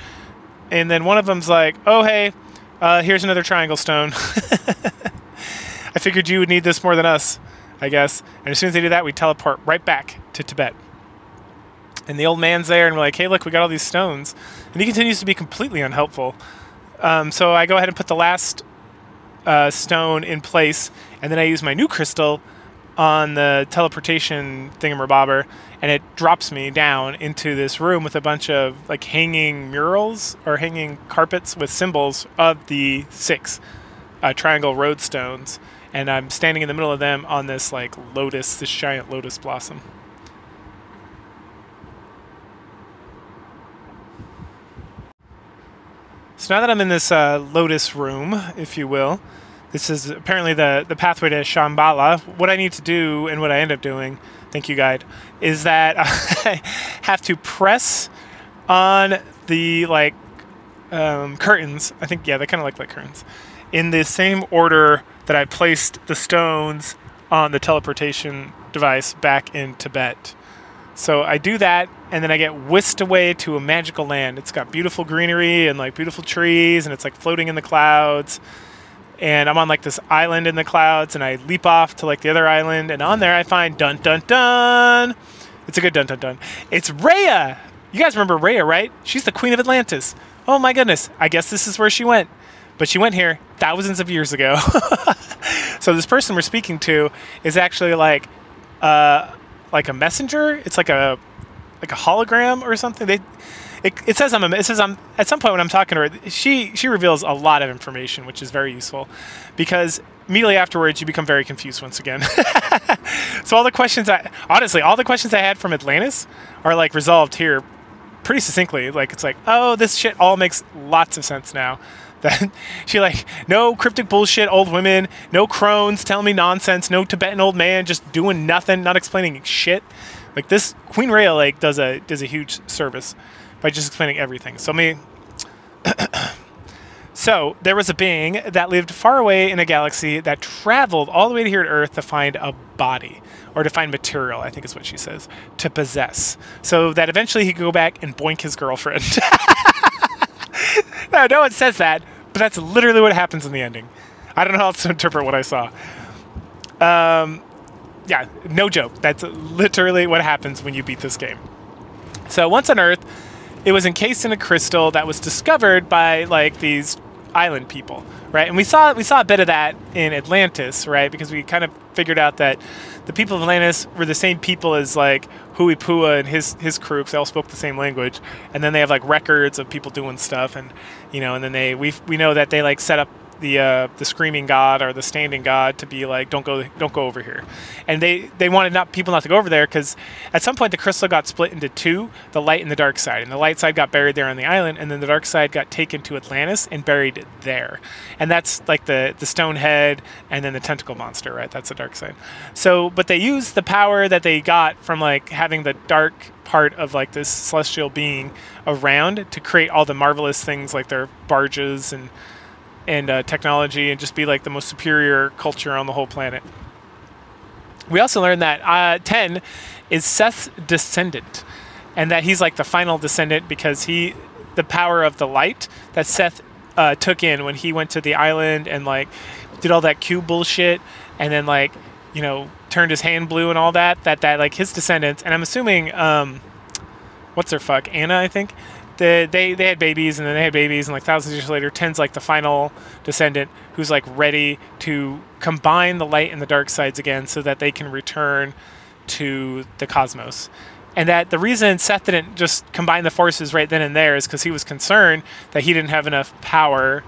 And then one of them's like, oh, hey, here's another triangle stone. I figured you would need this more than us, I guess. And as soon as they do that, we teleport right back to Tibet. And the old man's there, and we're like, hey, look, we got all these stones. And he continues to be completely unhelpful. So I go ahead and put the last stone in place, and then I use my new crystal on the teleportation thingamabobber, and it drops me down into this room with a bunch of like hanging murals or hanging carpets with symbols of the 6 triangle road stones, and I'm standing in the middle of them on this like lotus, this giant lotus blossom. So now that I'm in this lotus room, if you will, this is apparently the pathway to Shambhala. What I need to do, and what I end up doing, thank you, guide, is that I have to press on the like curtains. I think, yeah, they kind of look like curtains, in the same order that I placed the stones on the teleportation device back in Tibet. So I do that, and then I get whisked away to a magical land. It's got beautiful greenery and like beautiful trees, and it's like floating in the clouds. And I'm on like this island in the clouds, and I leap off to like the other island, and on there I find dun dun dun. It's a good dun dun dun. It's Rhea. You guys remember Rhea, right? She's the queen of Atlantis. Oh my goodness. I guess this is where she went. But she went here thousands of years ago. So this person we're speaking to is actually like a messenger. It's like a hologram or something. It says I'm at some point when I'm talking to her, she reveals a lot of information, which is very useful, because immediately afterwards you become very confused once again. So all the questions I had from Atlantis are like resolved here pretty succinctly. Like it's like, oh, this shit all makes lots of sense now. That she like, no cryptic bullshit, old women, no crones telling me nonsense, no Tibetan old man just doing nothing, not explaining shit. Like this Queen Rhea like does a huge service by just explaining everything. So there was a being that lived far away in a galaxy that traveled all the way to here to Earth to find a body, or to find material, I think is what she says, to possess, so that eventually he could go back and boink his girlfriend. No one says that, but that's literally what happens in the ending. I don't know how else to interpret what I saw. Yeah, no joke. That's literally what happens when you beat this game. So once on Earth, it was encased in a crystal that was discovered by like these island people, right? And we saw a bit of that in Atlantis, right? Because we kind of figured out that the people of Atlantis were the same people as like Hui Pua and his crew, because they all spoke the same language. And then they have like records of people doing stuff, and and then we know that they like set up the screaming god or the standing god to be like, don't go over here. And they wanted people not to go over there, because at some point the crystal got split into two, the light and the dark side, and the light side got buried there on the island, and then the dark side got taken to Atlantis and buried there. And that's like the stone head and then the tentacle monster, right? That's the dark side. So but they used the power that they got from like having the dark part of like this celestial being around to create all the marvelous things like their barges and technology, and just be like the most superior culture on the whole planet. We also learned that 10 is Seth's descendant, and that he's like the final descendant because the power of the light that Seth took in when he went to the island and like did all that cube bullshit, and then like turned his hand blue and all that like his descendants, and I'm assuming what's their fuck, Anna, I think. They had babies, and then they had babies, and like thousands of years later, 10's like the final descendant who's like ready to combine the light and the dark sides again so that they can return to the cosmos. And that the reason Seth didn't just combine the forces right then and there is because he was concerned that he didn't have enough power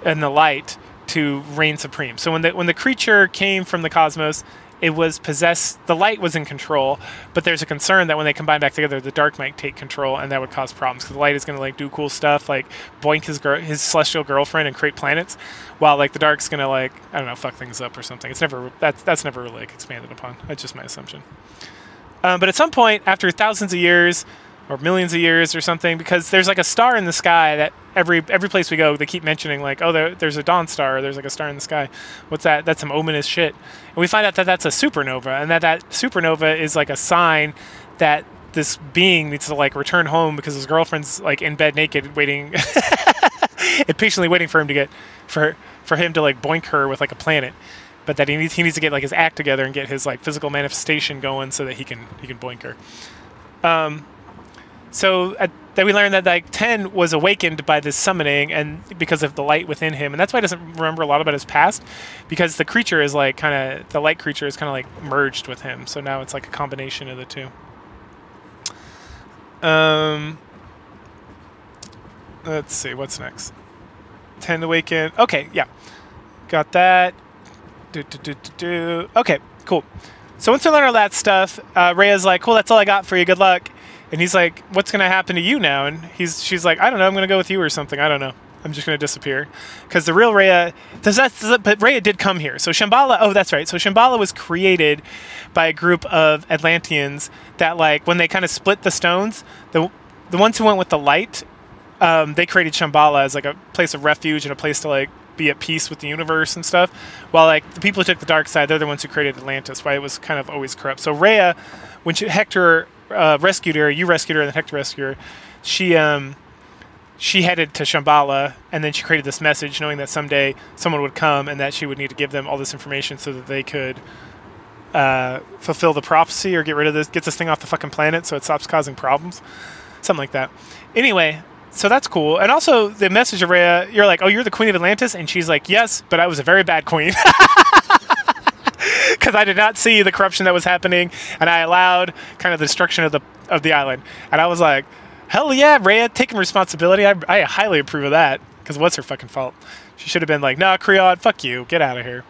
in the light to reign supreme. So when the creature came from the cosmos, it was possessed, the light was in control, but there's a concern that when they combine back together, the dark might take control, and that would cause problems, because the light is going to like do cool stuff, like boink his celestial girlfriend and create planets, while like the dark's going to like, I don't know, fuck things up or something. It's never, that's never really like expanded upon. That's just my assumption. But at some point, after thousands of years, or millions of years or something, because there's like a star in the sky that every place we go, they keep mentioning like, oh, there's a dawn star, or there's like a star in the sky. What's that? That's some ominous shit. And we find out that that's a supernova, and that supernova is like a sign that this being needs to like return home because his girlfriend's like in bed naked, waiting, impatiently waiting for him to get, for him to like boink her with like a planet. But that he needs to get like his act together and get his like physical manifestation going so that he can boink her. So then we learned that like 10 was awakened by this summoning, and because of the light within him, and that's why he doesn't remember a lot about his past, because the creature is like the light creature is kind of like merged with him. So now it's like a combination of the two. Let's see, what's next? 10 awakened. Okay, yeah, got that. Okay, cool. So once we learn all that stuff, Rhea's like, cool, that's all I got for you. Good luck. And he's like, what's going to happen to you now? And she's like, I don't know, I'm going to go with you or something. I don't know. I'm just going to disappear. Because the real Rhea, but Rhea did come here. So Shambhala, oh, that's right. So Shambhala was created by a group of Atlanteans that, like, when they kind of split the stones, the ones who went with the light, they created Shambhala as, like, a place of refuge and a place to, like, be at peace with the universe and stuff. While like the people who took the dark side, they're the ones who created Atlantis. Why it was kind of always corrupt. So Rhea, when Hector rescued her, you rescued her, and then Hector rescued her. She headed to Shambhala, and then she created this message, knowing that someday someone would come and that she would need to give them all this information so that they could fulfill the prophecy or get rid of this, get this thing off the fucking planet so it stops causing problems. Something like that. Anyway, so that's cool. And also, the message of Rhea, you're like, oh, you're the Queen of Atlantis? And she's like, yes, but I was a very bad queen. Because I did not see the corruption that was happening, and I allowed kind of the destruction of the island. And I was like, hell yeah, Rhea, taking responsibility. I highly approve of that, because what's her fucking fault? She should have been like, nah, Creon, fuck you, get out of here.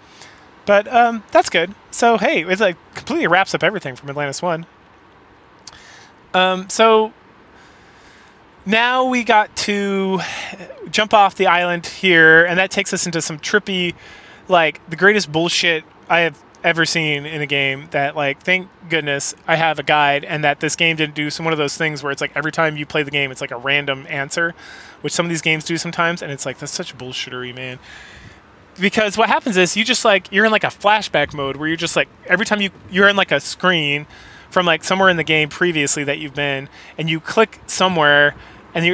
But that's good. So, hey, it like completely wraps up everything from Atlantis 1. So now we got to jump off the island here, and that takes us into some trippy, like, the greatest bullshit I have ever seen in a game. That, like, thank goodness I have a guide, and that this game didn't do one of those things where it's like every time you play the game, it's like a random answer, which some of these games do sometimes, and it's like, that's such bullshittery, man. Because what happens is you just like, you're in like a flashback mode where you're just like, every time you're in like a screen from like somewhere in the game previously that you've been, and you click somewhere and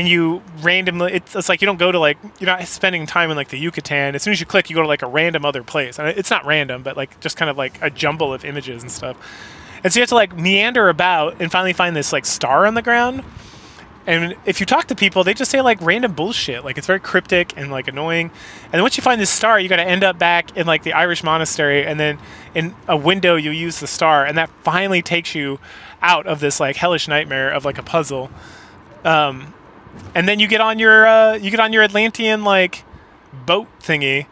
you randomly, it's like you don't go to like, you're not spending time in like the Yucatan. As soon as you click, you go to like a random other place. And it's not random, but like just kind of like a jumble of images and stuff. And so you have to like meander about and finally find this like star on the ground. And if you talk to people, they just say like random bullshit. Like it's very cryptic and like annoying. And then once you find this star, you got to end up back in like the Irish monastery, and then in a window you use the star, and that finally takes you out of this like hellish nightmare of like a puzzle. And then you get on your Atlantean like boat thingy,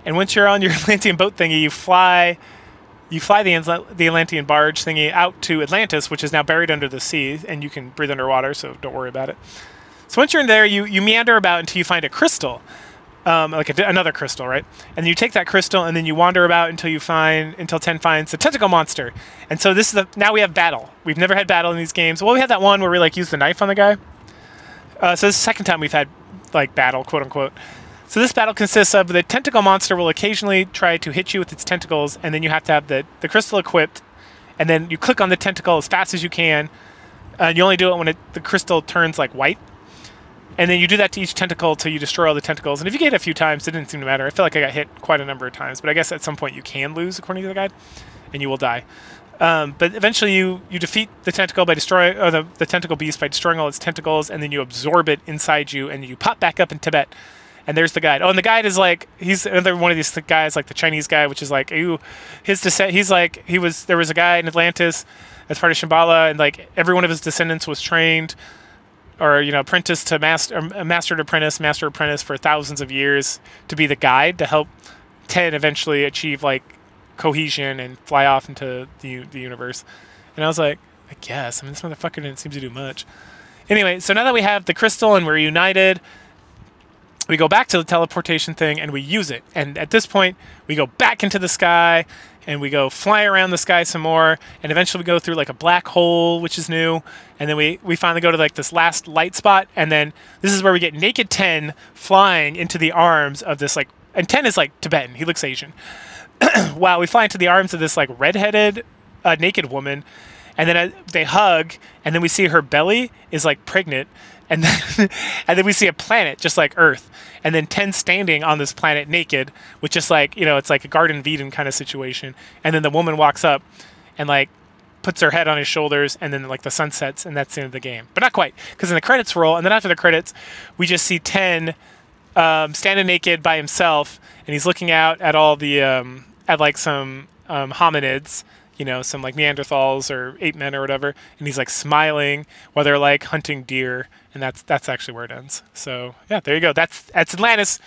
and once you're on your Atlantean boat thingy, you fly the Atlantean barge thingy out to Atlantis, which is now buried under the sea, and you can breathe underwater, so don't worry about it. So once you're in there, you meander about until you find a crystal, another crystal, right? And you take that crystal, and then you wander about until Ten finds the tentacle monster. And so this is now we have battle. We've never had battle in these games. Well, we had that one where we like used the knife on the guy. So this is the second time we've had like battle, quote unquote. So this battle consists of the tentacle monster will occasionally try to hit you with its tentacles, and then you have to have the crystal equipped, and then you click on the tentacle as fast as you can, and you only do it when the crystal turns like white. And then you do that to each tentacle till you destroy all the tentacles. And if you get hit a few times, it didn't seem to matter. I feel like I got hit quite a number of times, but I guess at some point you can lose, according to the guide, and you will die. But eventually you defeat the tentacle by destroying the tentacle beast by destroying all its tentacles, and then you absorb it inside you, and you pop back up in Tibet. And there's the guide. Oh, and the guide is like, he's another one of these guys, like the Chinese guy, which is like, ooh, his descent. He's like, there was a guy in Atlantis as part of Shambhala, and like every one of his descendants was trained, or apprentice to master to apprentice, master apprentice for thousands of years to be the guide to help Ten eventually achieve like cohesion and fly off into the universe. And I was like, I guess. I mean, this motherfucker didn't seem to do much. Anyway, so now that we have the crystal and we're united, we go back to the teleportation thing and we use it. And at this point, we go back into the sky and we go fly around the sky some more. And eventually we go through like a black hole, which is new. And then we finally go to like this last light spot. And then this is where we get naked Ten flying into the arms of this like, and Ten is like Tibetan. He looks Asian. Wow, we fly into the arms of this like redheaded naked woman. And then they hug, and then we see her belly is like pregnant. And then we see a planet just like Earth, and then Ten standing on this planet naked, which is like, it's like a Garden of Eden kind of situation. And then the woman walks up and like puts her head on his shoulders, and then like the sun sets, and that's the end of the game. But not quite, because then the credits roll, and then after the credits, we just see Ten standing naked by himself, and he's looking out at all the at like some hominids. Some like Neanderthals or ape men or whatever, and he's like smiling while they're like hunting deer, and that's actually where it ends. So yeah, there you go. That's Atlantis.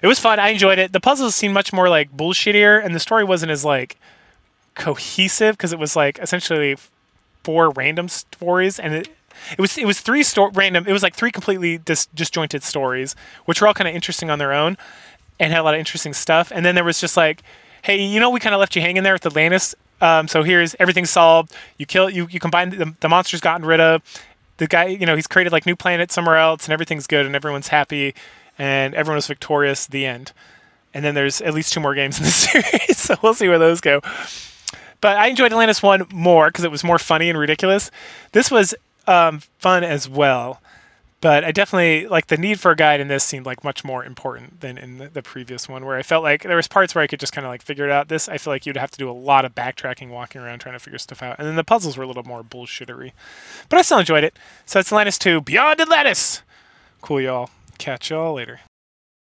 It was fun. I enjoyed it. The puzzles seemed much more like bullshittier, and the story wasn't as like cohesive because it was like essentially 4 random stories, and it was 3 random. It was like 3 completely disjointed stories, which were all kind of interesting on their own, and had a lot of interesting stuff. And then there was just like, hey, we kind of left you hanging there with Atlantis. So here's everything's solved. You combine the monster's gotten rid of. The guy, he's created like new planets somewhere else, and everything's good, and everyone's happy. and everyone was victorious. The end. And then there's at least 2 more games in the series, so we'll see where those go. But I enjoyed Atlantis 1 more because it was more funny and ridiculous. This was fun as well. But I definitely, like, the need for a guide in this seemed like much more important than in the previous one, where I felt like there was parts where I could just kind of like figure it out. This, I feel like you'd have to do a lot of backtracking, walking around, trying to figure stuff out. And then the puzzles were a little more bullshittery. But I still enjoyed it. So it's Atlantis 2, Beyond Atlantis! Cool, y'all. Catch y'all later.